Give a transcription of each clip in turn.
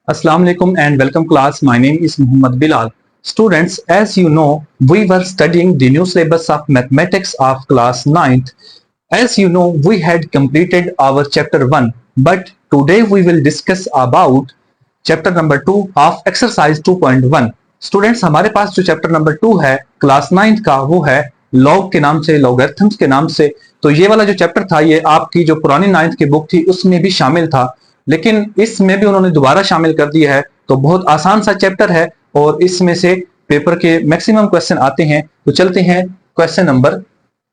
Assalamu alaikum and welcome class. My name is Muhammad Bilal. Students, as you know, we were studying the new syllabus of mathematics of class 9th. As you know, we had completed our chapter 1, but today we will discuss about chapter number 2 of exercise 2.1. Students, हमारे पास जो chapter number 2 है class 9th का वो है log के नाम से, logarithms के नाम से। तो ये वाला जो चैप्टर था ये आपकी जो पुरानी 9th की बुक थी उसमें भी शामिल था, लेकिन इसमें भी उन्होंने दोबारा शामिल कर दिया है। तो बहुत आसान सा चैप्टर है और इसमें से पेपर के मैक्सिमम क्वेश्चन आते हैं। तो चलते हैं क्वेश्चन नंबर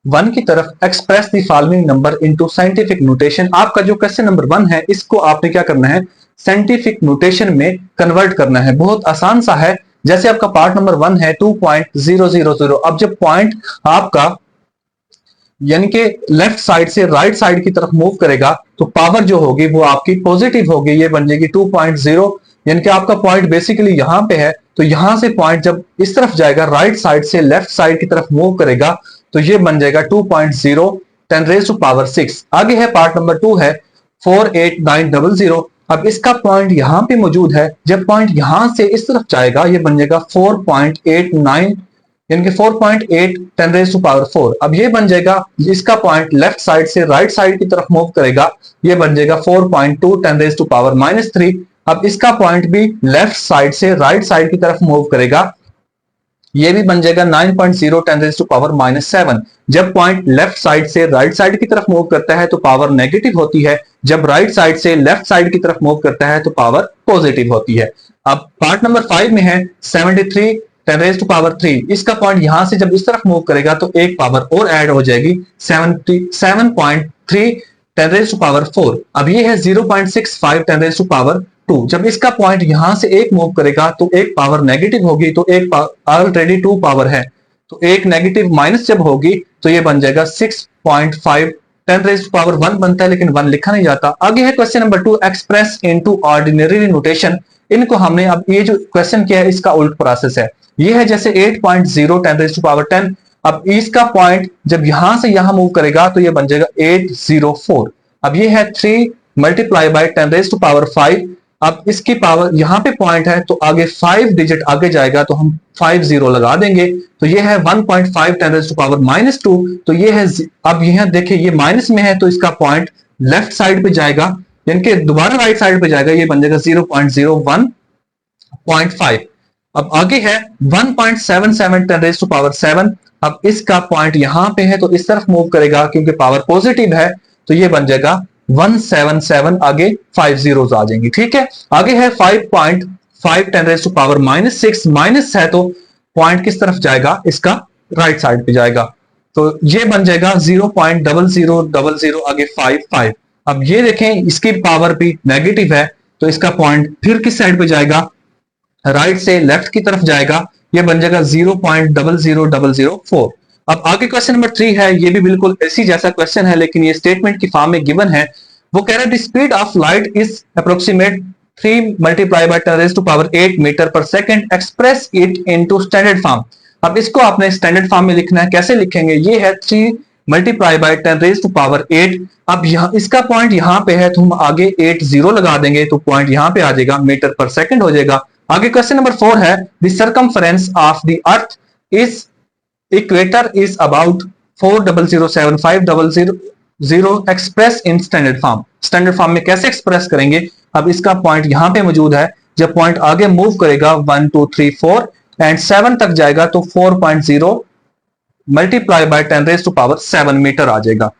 1 की तरफ। Express the following number into scientific notation. आपका जो क्वेश्चन नंबर 1 है इसको आपने क्या करना है, साइंटिफिक नोटेशन में कन्वर्ट करना है। बहुत आसान सा है। जैसे आपका पार्ट नंबर 1 है 2.000। अब जब पॉइंट आपका यानी कि लेफ्ट साइड से राइट साइड की तरफ मूव करेगा तो पावर जो होगी वो आपकी पॉजिटिव होगी, ये बन जाएगी 2.0। यानी कि आपका पॉइंट बेसिकली यहां पे है, तो यहां से पॉइंट जब इस तरफ जाएगा राइट साइड से लेफ्ट साइड की तरफ मूव करेगा तो ये बन जाएगा 2.0 10⁻⁶। आगे है पार्ट नंबर 2 है 48900। अब इसका पॉइंट यहां पे मौजूद है, जब पॉइंट यहां से इस तरफ जाएगा ये बन जाएगा 4.89 यानी कि 4.8 10⁻⁴। अब ये बन जाएगा, इसका पॉइंट लेफ्ट साइड से राइट साइड की तरफ मूव करेगा, ये बन जाएगा 4.2 10⁻⁻3। अब इसका पॉइंट भी लेफ्ट साइड से राइट साइड की तरफ मूव करेगा, ये भी बन जाएगा 9.0 10⁻⁻7। जब पॉइंट लेफ्ट साइड से राइट साइड की तरफ मूव करता है तो पावर नेगेटिव होती है, जब राइट साइड से लेफ्ट साइड की तरफ मूव करता है तो पावर पॉजिटिव होती है। अब पार्ट नंबर 5 में है 73 10⁻3। इसका पॉइंट यहां से जब इस तरफ मूव करेगा तो एक पावर और ऐड हो जाएगी 77.3 10⁻⁴। अब ये है 0.65 10⁻²। जब इसका पॉइंट यहां से एक मूव करेगा तो एक पावर नेगेटिव होगी, तो एक ऑलरेडी 2 पावर है, तो एक नेगेटिव माइनस जब होगी तो ये बन जाएगा 6.5 10⁻1 बनता है, लेकिन 1 लिखा नहीं जाता। आगे है question number 2 express into ordinary notation. इनको हमने अब ये जो क्वेश्चन किया है इसका उल्ट प्रोसेस है। ये है जैसे 8.0 10⁻10। अब इसका पॉइंट जब यहां से यहां मूव करेगा तो ये बन जाएगा 804। अब ये है 3 मल्टीप्लाई बाय 10⁻5। अब इसकी पावर यहां पे पॉइंट है तो आगे 5 डिजिट आगे जाएगा तो हम 50 लगा देंगे, तो ये है 1.5 10⁻⁻2। तो ये है, अब यहां देखिए ये माइनस में है तो इसका पॉइंट लेफ्ट साइड पे जाएगा, यानी कि दोबारा राइट साइड पे जाएगा, ये बन जाएगा 0.01.5। अब आगे है 1.77 10⁻7। अब इसका पॉइंट यहां पे है तो इस तरफ मूव करेगा क्योंकि पावर पॉजिटिव है, तो ये बन जाएगा 177। आगे 5 zeros आ जाएंगे, ठीक है। आगे है 5.5 10⁻⁻6। माइनस है तो पॉइंट किस तरफ जाएगा, इसका राइट साइड पे जाएगा, तो ये बन जाएगा 0.0000। आगे 5। अब ये देखें इसकी पावर भी नेगेटिव है तो इसका पॉइंट फिर किस साइड पे जाएगा, राइट से लेफ्ट की तरफ जाएगा, ये बन जाएगा 0.00004। अब आगे क्वेश्चन नंबर 3 है, ये भी बिल्कुल इसी जैसा क्वेश्चन है लेकिन ये स्टेटमेंट की फॉर्म में गिवन है। वो कह रहा है the speed of light is approximate 3 multiply by 10⁸ meter per second, express it into standard form. अब इसको आपने स्टैंडर्ड फॉर्म में लिखना है। कैसे लिखेंगे, ये है 3 मल्टीप्लाई बाय 10⁸। अब यहाँ इसका पॉइंट यहाँ पे है तो हम आगे 80 लगा देंगे तो पॉइंट यहाँ पे आ जाएगा, मीटर पर सेकंड हो जाएगा। आगे क्वेश्चन नंबर 4 है the circumference of the earth is equator is about 4007500 express in standard form. Standard form में कैसे एक्सप्रेस करेंगे, अब इसका पॉइंट यहां पे मौजूद है, जब पॉइंट आगे मूव करेगा 1 2 3 4 एंड 7 तक जाएगा तो 4.0 मल्टीप्लाई बाय 10⁻7 मीटर आ जाएगा।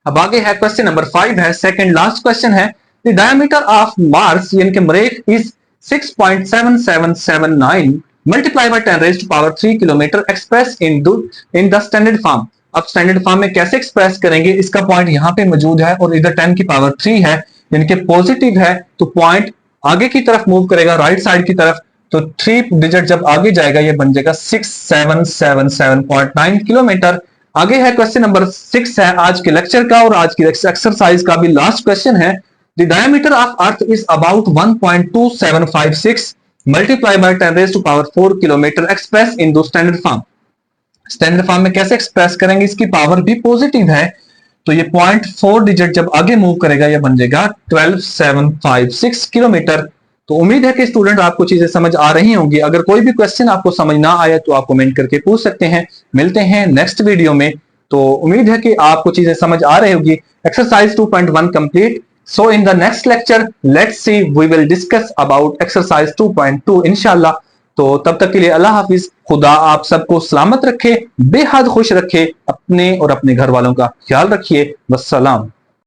अब आगे है क्वेश्चन नंबर 5 है, सेकंड लास्ट क्वेश्चन है द डायमीटर ऑफ मार्स यानी कि मरीख is 6.7779 multiply by 10⁻3 kilometre express in the standard form. अब स्टैंडर्ड फॉर्म में कैसे एक्सप्रेस करेंगे, इसका पॉइंट यहां पे मौजूद है और इधर 10 की पावर 3 है यानी कि पॉजिटिव है, तो पॉइंट आगे की तरफ मूव करेगा राइट साइड की तरफ, तो 3 डिजिट जब आगे जाएगा ये बन जाएगा 6777.9 किलोमीटर। आगे है क्वेश्चन नंबर 6 है आज के लेक्चर का और आज की एक्सरसाइज का भी लास्ट क्वेश्चन है the diameter of earth is about 1.2756 multiply by 10⁻4 kilometre express इन दो स्टैंडर्ड फॉर्म। स्टैंडर्ड फॉर्म में कैसे एक्सप्रेस करेंगे, इसकी पावर भी पॉजिटिव है तो ये 0.4 डिजिट जब आगे मूव करेगा ये बन जाएगा 12756 किलोमीटर। तो उम्मीद है कि स्टूडेंट आपको चीजें समझ आ रही होंगी। अगर कोई भी क्वेश्चन आपको समझ ना आया तो आप कमेंट करके पूछ सकते हैं। मिलते हैं नेक्स्ट वीडियो में। तो उम्मीद है कि आपको चीजें समझ आ रही होगी। Exercise 2.1 complete. So in the next lecture, let's see we will discuss about exercise 2.2 इंशाल्लाह। तो तब तक के लिए अल्लाह हाफिज। खुदा आप सबको सलामत रखे, बेहद खुश रखे, अपने और अपने घर वालों का ख्याल रखिए। वस्सलाम।